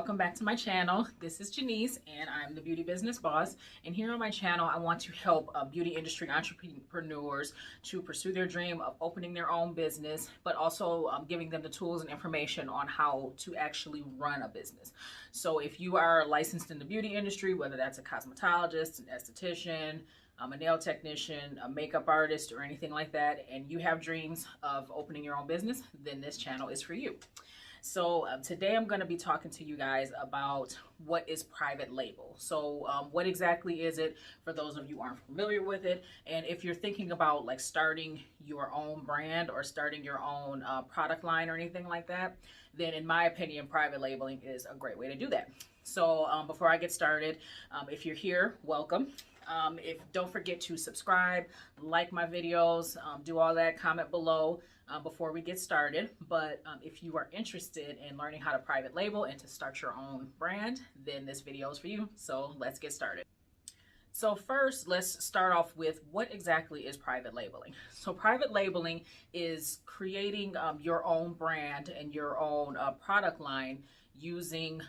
welcome back to my channel. This is Janice and I'm the Beauty Business Boss, and here on my channel I want to help beauty industry entrepreneurs to pursue their dream of opening their own business, but also giving them the tools and information on how to actually run a business. So if you are licensed in the beauty industry, whether that's a cosmetologist, an esthetician, a nail technician, a makeup artist, or anything like that, and you have dreams of opening your own business, then this channel is for you. So today I'm going to be talking to you guys about what is private label. So what exactly is it, for those of you who aren't familiar with it, and if you're thinking about like starting your own brand or starting your own product line or anything like that, then in my opinion, private labeling is a great way to do that. So before I get started, if you're here, welcome. Don't forget to subscribe, like my videos, do all that, comment below before we get started. But if you are interested in learning how to private label and to start your own brand, then this video is for you. So let's get started. So first, let's start off with what exactly is private labeling. So private labeling is creating your own brand and your own product line using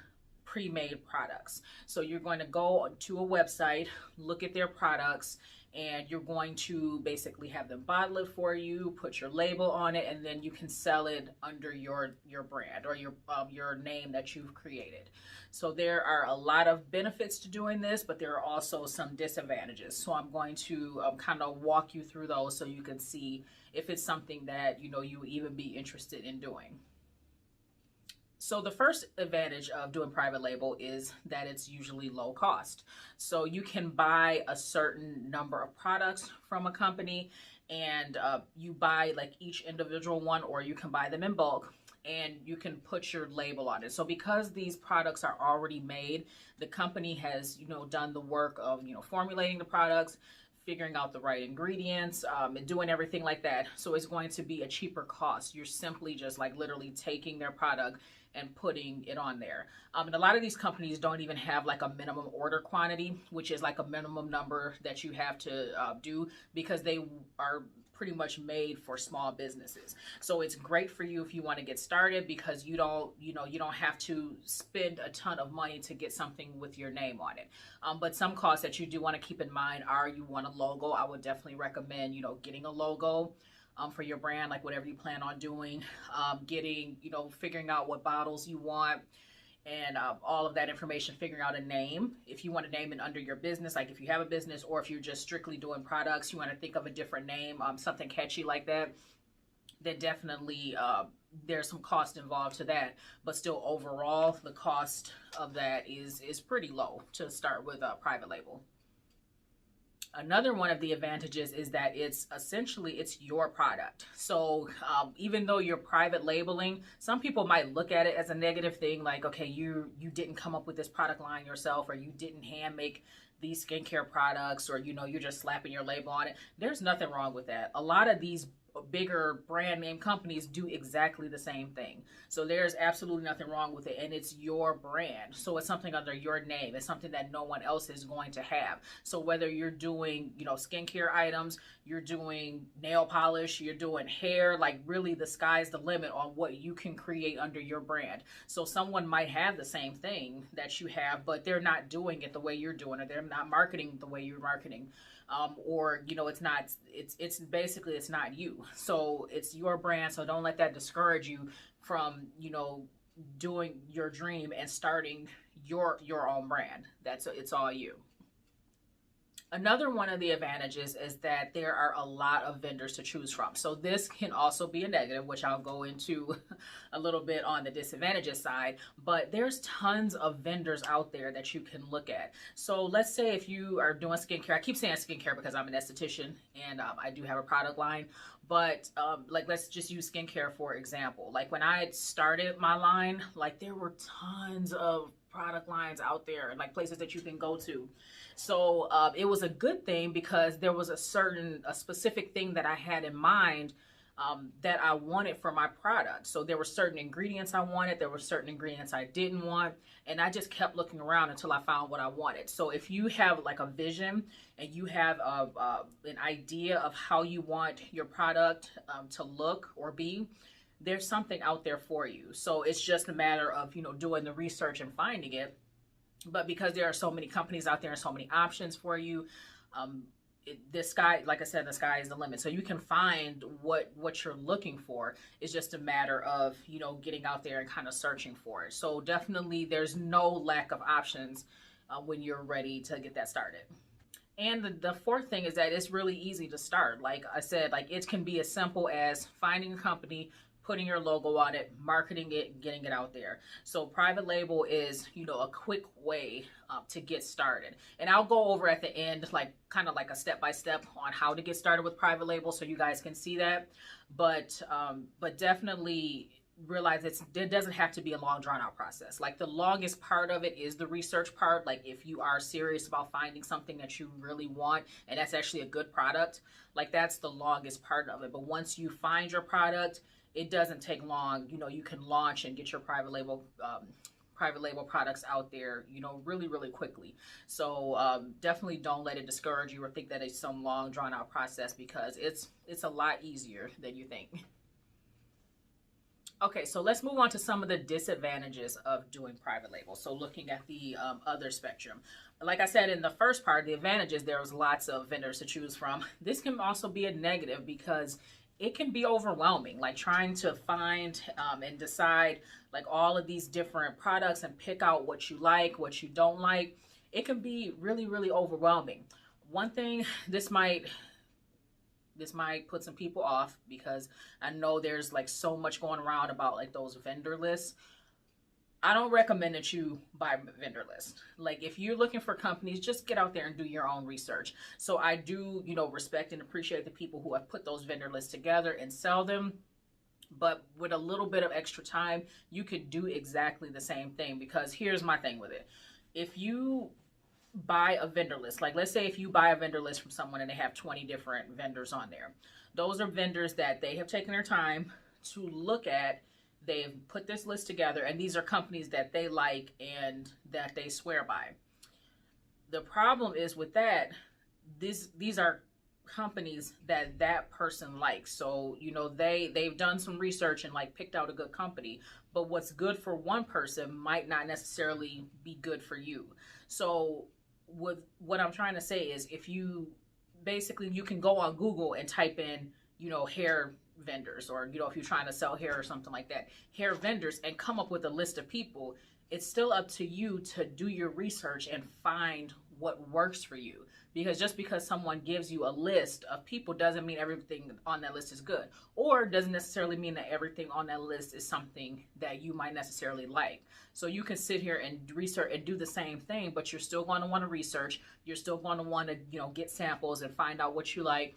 pre-made products. So you're going to go to a website, look at their products, and you're going to basically have them bottle it for you, put your label on it, and then you can sell it under your brand or your name that you've created. So there are a lot of benefits to doing this, but there are also some disadvantages. So I'm going to kind of walk you through those so you can see if it's something that you even be interested in doing. So the first advantage of doing private label is that it's usually low cost. So you can buy a certain number of products from a company, and you buy like each individual one, or you can buy them in bulk and you can put your label on it. So because these products are already made, the company has done the work of formulating the products, figuring out the right ingredients, and doing everything like that. So it's going to be a cheaper cost. You're simply just like literally taking their product and putting it on there. And a lot of these companies don't even have like a minimum order quantity, which is like a minimum number that you have to do, because they are pretty much made for small businesses. So it's great for you if you want to get started, because you don't have to spend a ton of money to get something with your name on it. But some costs that you do want to keep in mind are, you want a logo. I would definitely recommend getting a logo for your brand, like whatever you plan on doing, figuring out what bottles you want, and all of that information, figuring out a name. If you want to name it under your business, like if you have a business, or if you're just strictly doing products, you want to think of a different name, something catchy like that, then definitely there's some cost involved to that. But still, overall, the cost of that is pretty low to start with a private label. Another one of the advantages is that it's your product. So even though you're private labeling, some people might look at it as a negative thing, like, okay, you didn't come up with this product line yourself, or you didn't hand make these skincare products, or you're just slapping your label on it. There's nothing wrong with that. A lot of these bigger brand name companies do exactly the same thing. So there's absolutely nothing wrong with it, and it's your brand. So it's something under your name. It's something that no one else is going to have. So whether you're doing skincare items, you're doing nail polish, you're doing hair, like really the sky's the limit on what you can create under your brand. So someone might have the same thing that you have, but they're not doing it the way you're doing it. They're not marketing the way you're marketing. Or it's basically not you. So it's your brand. So don't let that discourage you from doing your dream and starting your own brand. It's all you. Another one of the advantages is that there are a lot of vendors to choose from. So this can also be a negative, which I'll go into a little bit on the disadvantages side, but there's tons of vendors out there that you can look at. So let's say if you are doing skincare, I keep saying skincare because I'm an esthetician and I do have a product line, but like let's just use skincare for example. Like when I started my line, like there were tons of product lines out there and like places that you can go to. So it was a good thing because there was a specific thing that I had in mind that I wanted for my product. So there were certain ingredients I wanted, there were certain ingredients I didn't want, and I just kept looking around until I found what I wanted. So if you have like a vision and you have an idea of how you want your product to look or be, there's something out there for you. So it's just a matter of, doing the research and finding it. But because there are so many companies out there and so many options for you, the sky, like I said, the sky is the limit. So you can find what you're looking for. It's just a matter of, getting out there and kind of searching for it. So definitely there's no lack of options when you're ready to get that started. And the fourth thing is that it's really easy to start. Like I said, like it can be as simple as finding a company, putting your logo on it, marketing it, getting it out there. So private label is, a quick way to get started. And I'll go over at the end, like kind of like a step-by-step on how to get started with private label so you guys can see that. But definitely realize it doesn't have to be a long drawn out process. Like the longest part of it is the research part. Like if you are serious about finding something that you really want and that's actually a good product, like that's the longest part of it. But once you find your product, it doesn't take long. You can launch and get your private label products out there, really, really quickly. So definitely don't let it discourage you or think that it's some long drawn out process, because it's a lot easier than you think. Okay, so let's move on to some of the disadvantages of doing private label. So looking at the other spectrum. Like I said in the first part, the advantages, there was lots of vendors to choose from. This can also be a negative because it can be overwhelming, like trying to find and decide like all of these different products and pick out what you like, what you don't like. It can be really, really overwhelming. One thing, this might put some people off, because I know there's like so much going around about like those vendor lists. I don't recommend that you buy a vendor list. Like if you're looking for companies, just get out there and do your own research. So I do, respect and appreciate the people who have put those vendor lists together and sell them. But with a little bit of extra time, you could do exactly the same thing, because here's my thing with it. If you buy a vendor list, like let's say if you buy a vendor list from someone and they have 20 different vendors on there, those are vendors that they have taken their time to look at. They've put this list together, and these are companies that they like and that they swear by. The problem is with that, these are companies that person likes. So, they've done some research and like picked out a good company, but what's good for one person might not necessarily be good for you. So what I'm trying to say is, if you can go on Google and type in, hair vendors, or if you're trying to sell hair or something like that, hair vendors, and come up with a list of people. It's still up to you to do your research and find what works for you, because just because someone gives you a list of people doesn't mean everything on that list is good, or doesn't necessarily mean that everything on that list is something that you might necessarily like. So you can sit here and research and do the same thing, but you're still going to want to research. You're still going to want to get samples and find out what you like.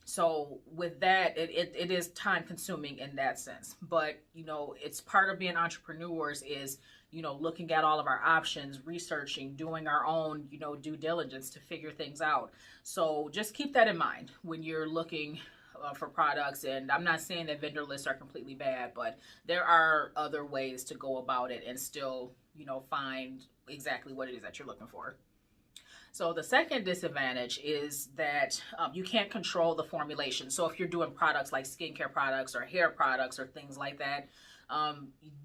So with that, it is time consuming in that sense. But, it's part of being entrepreneurs is, looking at all of our options, researching, doing our own, due diligence to figure things out. So just keep that in mind when you're looking for products. And I'm not saying that vendor lists are completely bad, but there are other ways to go about it and still, find exactly what it is that you're looking for. So the second disadvantage is that you can't control the formulation. So if you're doing products like skincare products or hair products or things like that,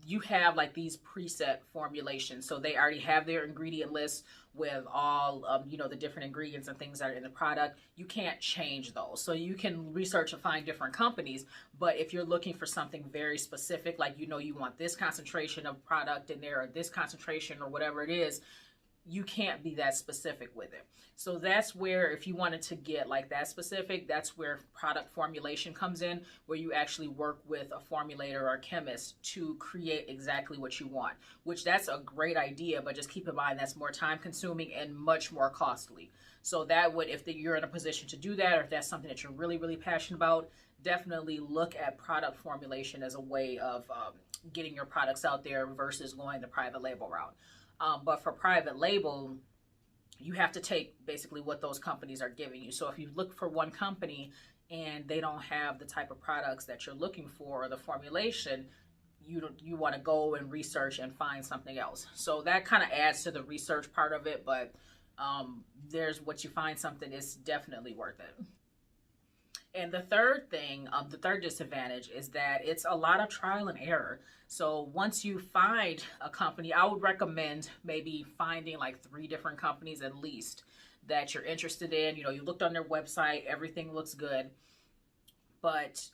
you have like these preset formulations. So they already have their ingredient list with all, the different ingredients and things that are in the product. You can't change those. So you can research and find different companies, but if you're looking for something very specific, like, you want this concentration of product in there or this concentration or whatever it is, you can't be that specific with it. So that's where, if you wanted to get like that specific, that's where product formulation comes in, where you actually work with a formulator or a chemist to create exactly what you want, which that's a great idea, but just keep in mind that's more time consuming and much more costly. So that would, if you're in a position to do that, or if that's something that you're really, really passionate about, definitely look at product formulation as a way of getting your products out there versus going the private label route. But for private label, you have to take basically what those companies are giving you. So if you look for one company and they don't have the type of products that you're looking for or the formulation, you want to go and research and find something else. So that kind of adds to the research part of it, but there's what you find something is definitely worth it. And the third thing, the third disadvantage is that it's a lot of trial and error. So once you find a company, I would recommend maybe finding like 3 different companies at least that you're interested in. You know, you looked on their website, everything looks good, but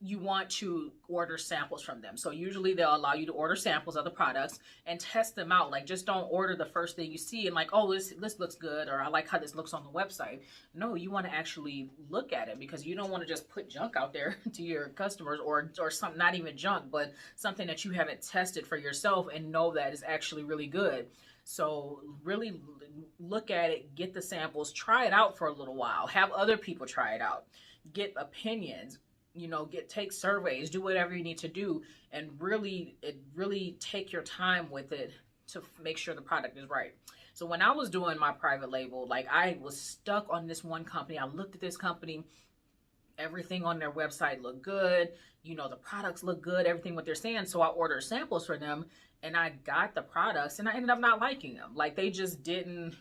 you want to order samples from them. So usually they'll allow you to order samples of the products and test them out. Like, just don't order the first thing you see and like, oh, this looks good, or I like how this looks on the website. No, you want to actually look at it, because you don't want to just put junk out there to your customers, or something, not even junk, but something that you haven't tested for yourself and know that is actually really good. So really look at it, get the samples, try it out for a little while, have other people try it out, get opinions, you know, take surveys, do whatever you need to do, and really take your time with it to make sure the product is right. So when I was doing my private label, like, I was stuck on this one company. I looked at this company, everything on their website looked good, you know, the products look good, everything what they're saying. So I ordered samples for them, and I got the products, and I ended up not liking them. Like, they just didn't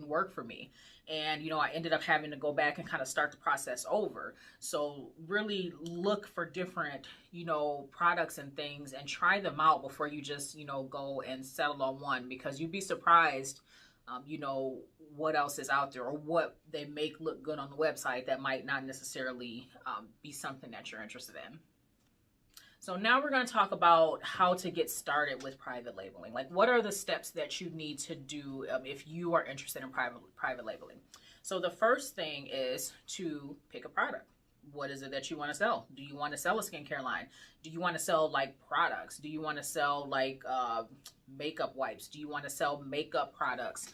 work for me. And, you know, I ended up having to go back and kind of start the process over. So really look for different, you know, products and things, and try them out before you just, you know, go and settle on one, because you'd be surprised, you know, what else is out there, or what they make look good on the website that might not necessarily be something that you're interested in. So now we're going to talk about how to get started with private labeling. Like, what are the steps that you need to do if you are interested in private labeling? So the first thing is to pick a product. What is it that you want to sell? Do you want to sell a skincare line? Do you want to sell like products? Do you want to sell like makeup wipes? Do you want to sell makeup products?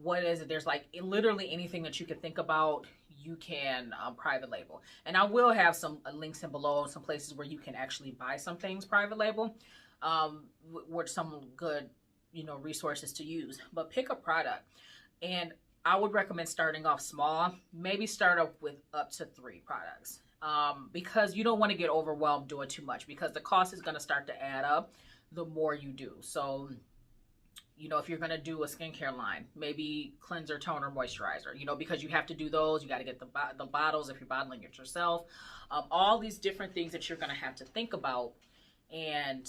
What is it? There's like literally anything that you can think about, you can private label. And I will have some links in below, some places where you can actually buy some things private label, with some good, you know, resources to use. But pick a product, and I would recommend starting off small. Maybe start up with up to 3 products, because you don't want to get overwhelmed doing too much, because the cost is going to start to add up the more you do. So, you know, if you're going to do a skincare line, maybe cleanser, toner, moisturizer, you know, because you have to do those. You got to get the bottles if you're bottling it yourself. All these different things that you're going to have to think about, and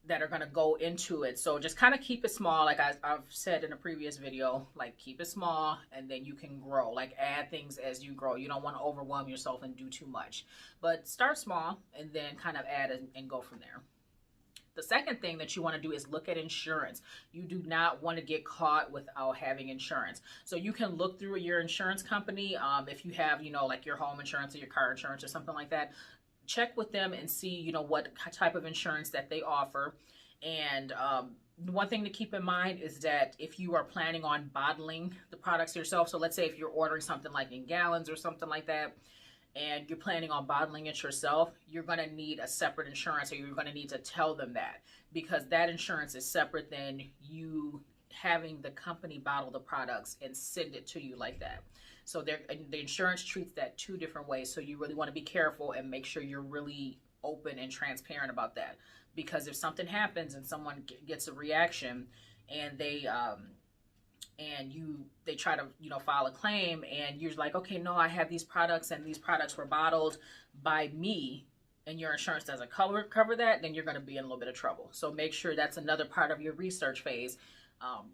that are going to go into it. So just kind of keep it small. Like I've said in a previous video, like, keep it small, and then you can grow. Like, add things as you grow. You don't want to overwhelm yourself and do too much. But start small, and then kind of add and go from there. The second thing that you want to do is look at insurance. You do not want to get caught without having insurance. So you can look through your insurance company. If you have, you know, like your home insurance or your car insurance or something like that, check with them and see, you know, what type of insurance that they offer. And one thing to keep in mind is that if you are planning on bottling the products yourself, so let's say if you're ordering something like in gallons or something like that, and you're planning on bottling it yourself, you're going to need a separate insurance, or you're going to need to tell them that, because that insurance is separate than you having the company bottle the products and send it to you like that. So the insurance treats that 2 different ways. So you really want to be careful and make sure you're really open and transparent about that, because if something happens and someone gets a reaction, and they try to, you know, file a claim, and you're like, okay, no, I have these products, and these products were bottled by me, and your insurance doesn't cover that, then you're going to be in a little bit of trouble. So make sure that's another part of your research phase.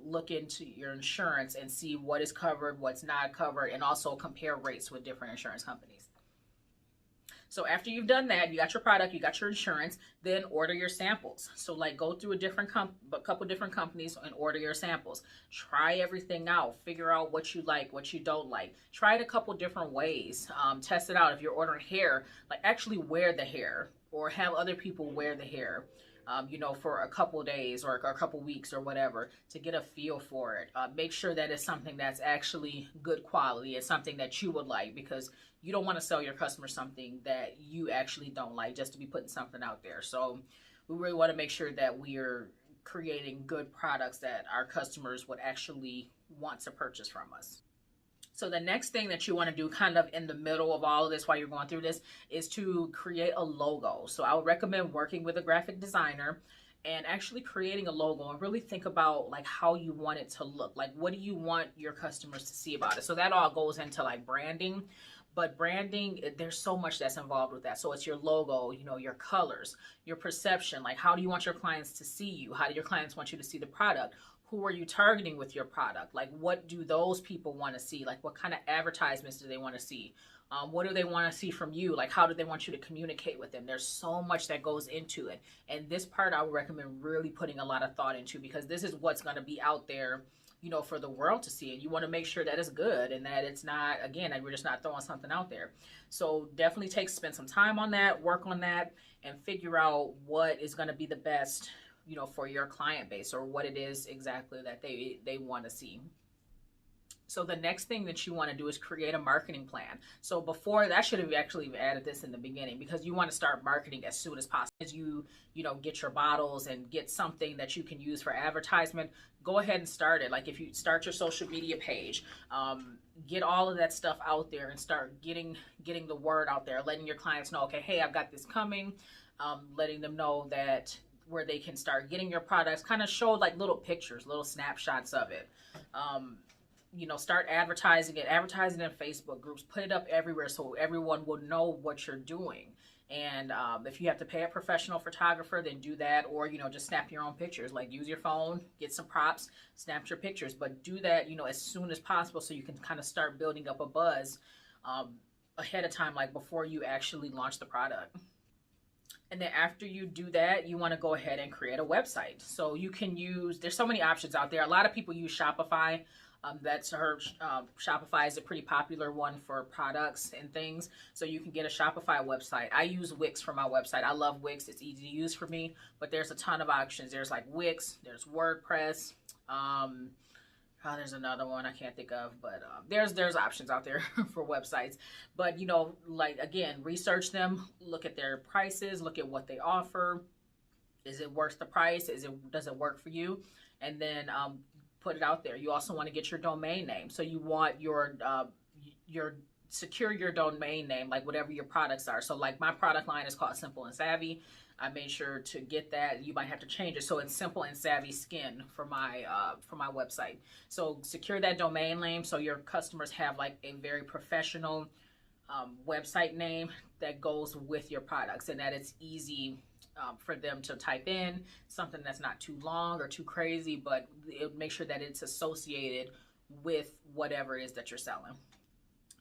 Look into your insurance and see what is covered, what's not covered, and also compare rates with different insurance companies. So after you've done that, you got your product, you got your insurance, then order your samples. So like, go through a couple different companies and order your samples. Try everything out. Figure out what you like, what you don't like. Try it a couple different ways. Test it out. If you're ordering hair, like, actually wear the hair, or have other people wear the hair, you know, for a couple days or a couple weeks or whatever, to get a feel for it. Make sure that it's something that's actually good quality. It's something that you would like, because you don't want to sell your customers something that you actually don't like just to be putting something out there. So we really want to make sure that we are creating good products that our customers would actually want to purchase from us. So the next thing that you want to do, kind of in the middle of all of this while you're going through this, is to create a logo. So I would recommend working with a graphic designer and actually creating a logo, and really think about like how you want it to look. Like, what do you want your customers to see about it? So that all goes into like branding. But branding, there's so much that's involved with that. So it's your logo, you know, your colors, your perception. Like, how do you want your clients to see you? How do your clients want you to see the product? Who are you targeting with your product? Like, what do those people want to see? Like, what kind of advertisements do they want to see? What do they want to see from you? Like, how do they want you to communicate with them? There's so much that goes into it. And this part I would recommend really putting a lot of thought into, because this is what's going to be out there, you know, for the world to see. And you want to make sure that it's good and that it's not, again, that we're just not throwing something out there. So definitely spend some time on that, work on that, and figure out what is going to be the best, you know, for your client base, or what it is exactly that they want to see. So the next thing that you want to do is create a marketing plan. So before that, should have actually added this in the beginning, because you want to start marketing as soon as possible. As you know, get your bottles and get something that you can use for advertisement, go ahead and start it. Like, if you start your social media page, get all of that stuff out there and start getting the word out there, letting your clients know, okay, hey, I've got this coming, letting them know that where they can start getting your products, kind of show like little pictures, little snapshots of it. You know, start advertising it in Facebook groups, put it up everywhere so everyone will know what you're doing. And if you have to pay a professional photographer, then do that, or, you know, just snap your own pictures. Like, use your phone, get some props, snap your pictures, but do that, you know, as soon as possible, so you can kind of start building up a buzz ahead of time, like before you actually launch the product. And then after you do that, you want to go ahead and create a website. So you can use, there's so many options out there. A lot of people use Shopify. Shopify is a pretty popular one for products and things. So you can get a Shopify website. I use Wix for my website. I love Wix. It's easy to use for me, but there's a ton of options. There's like Wix, there's WordPress. There's another one I can't think of, but there's options out there for websites. But, you know, like, again, research them, look at their prices, look at what they offer. Is it worth the price? Does it work for you? And then put it out there. You also want to get your domain name. So you want your secure your domain name, like whatever your products are. So like, my product line is called Simple and Savvy. I made sure to get that. You might have to change it. So it's Simple and Savvy Skin for my website. So secure that domain name so your customers have like a very professional website name that goes with your products, and that it's easy for them to type in, something that's not too long or too crazy, but it make sure that it's associated with whatever it is that you're selling.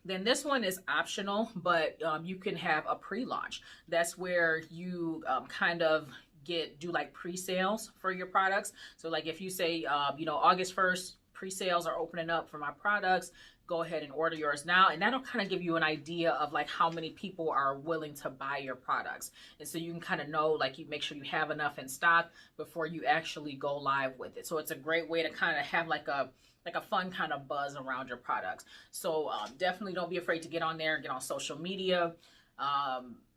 Then this one is optional, but you can have a pre-launch. That's where you kind of do like pre-sales for your products. So like, if you say, you know, August 1st, pre-sales are opening up for my products, go ahead and order yours now. And that'll kind of give you an idea of like how many people are willing to buy your products. And so you can kind of know, like, you make sure you have enough in stock before you actually go live with it. So it's a great way to kind of have like a fun kind of buzz around your products. So definitely don't be afraid to get on there, get on social media.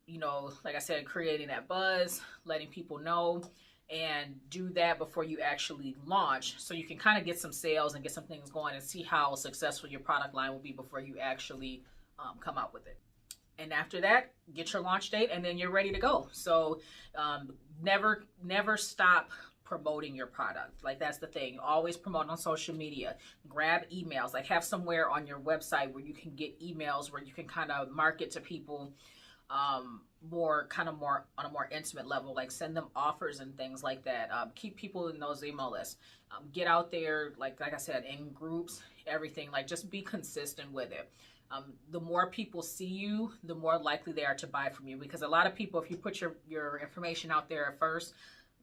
You know, like I said, creating that buzz, letting people know, and do that before you actually launch, so you can kind of get some sales and get some things going and see how successful your product line will be before you actually come out with it. And after that, get your launch date, and then you're ready to go. So never stop promoting your product. Like, that's the thing. Always promote on social media. Grab emails. Like, have somewhere on your website where you can get emails, where you can kind of market to people more on a more intimate level, like send them offers and things like that. Keep people in those email lists. Get out there, like I said, in groups, everything. Like, just be consistent with it. The more people see you, the more likely they are to buy from you, because a lot of people, if you put your information out there at first,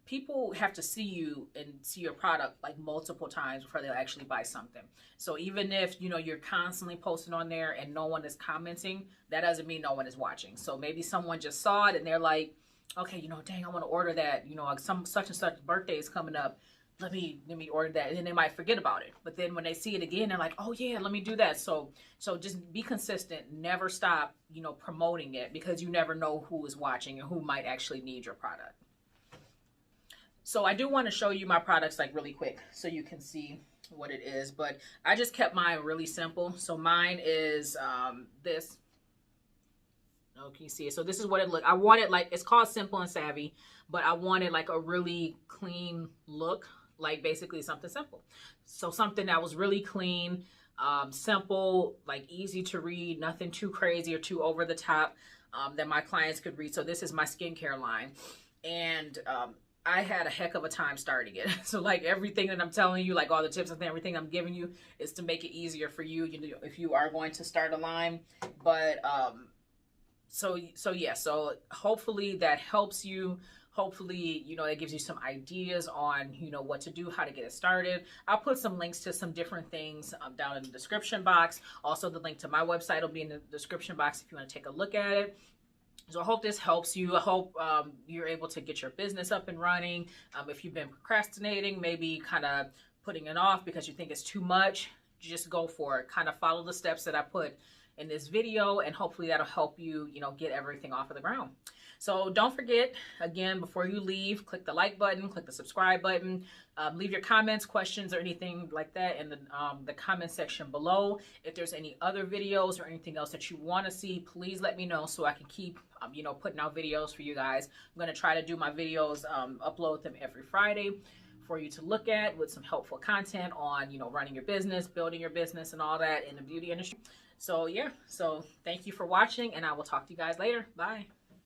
people have to see you and see your product like multiple times before they'll actually buy something. So even if, you know, you're constantly posting on there and no one is commenting, that doesn't mean no one is watching. So maybe someone just saw it and they're like, okay, you know, dang, I want to order that, you know, like some such and such birthday is coming up, let me order that. And then they might forget about it, but then when they see it again, they're like, oh yeah, let me do that. So just be consistent, never stop, you know, promoting it, because you never know who is watching and who might actually need your product. So I do want to show you my products like really quick so you can see what it is, but I just kept mine really simple. So mine is this. Oh, can you see it? So this is what it looks. I want it like, it's called Simple and Savvy, but I wanted like a really clean look, like basically something simple. So something that was really clean, simple, like easy to read, nothing too crazy or too over the top, that my clients could read. So this is my skincare line. And I had a heck of a time starting it. So like everything that I'm telling you, like all the tips and everything I'm giving you is to make it easier for you, you know, if you are going to start a line. But so yeah, so hopefully that helps you. Hopefully, you know, it gives you some ideas on, you know, what to do, how to get it started. I'll put some links to some different things down in the description box. Also, the link to my website will be in the description box if you want to take a look at it. So I hope this helps you. I hope you're able to get your business up and running. If you've been procrastinating, maybe kind of putting it off because you think it's too much, just go for it. Kind of follow the steps that I put in this video, and hopefully that'll help you, you know, get everything off of the ground. So don't forget, again, before you leave, click the like button, click the subscribe button, leave your comments, questions, or anything like that in the comment section below. If there's any other videos or anything else that you want to see, please let me know so I can keep, you know, putting out videos for you guys. I'm going to try to do my videos, upload them every Friday for you to look at with some helpful content on, you know, running your business, building your business, and all that in the beauty industry. So yeah, so thank you for watching, and I will talk to you guys later. Bye.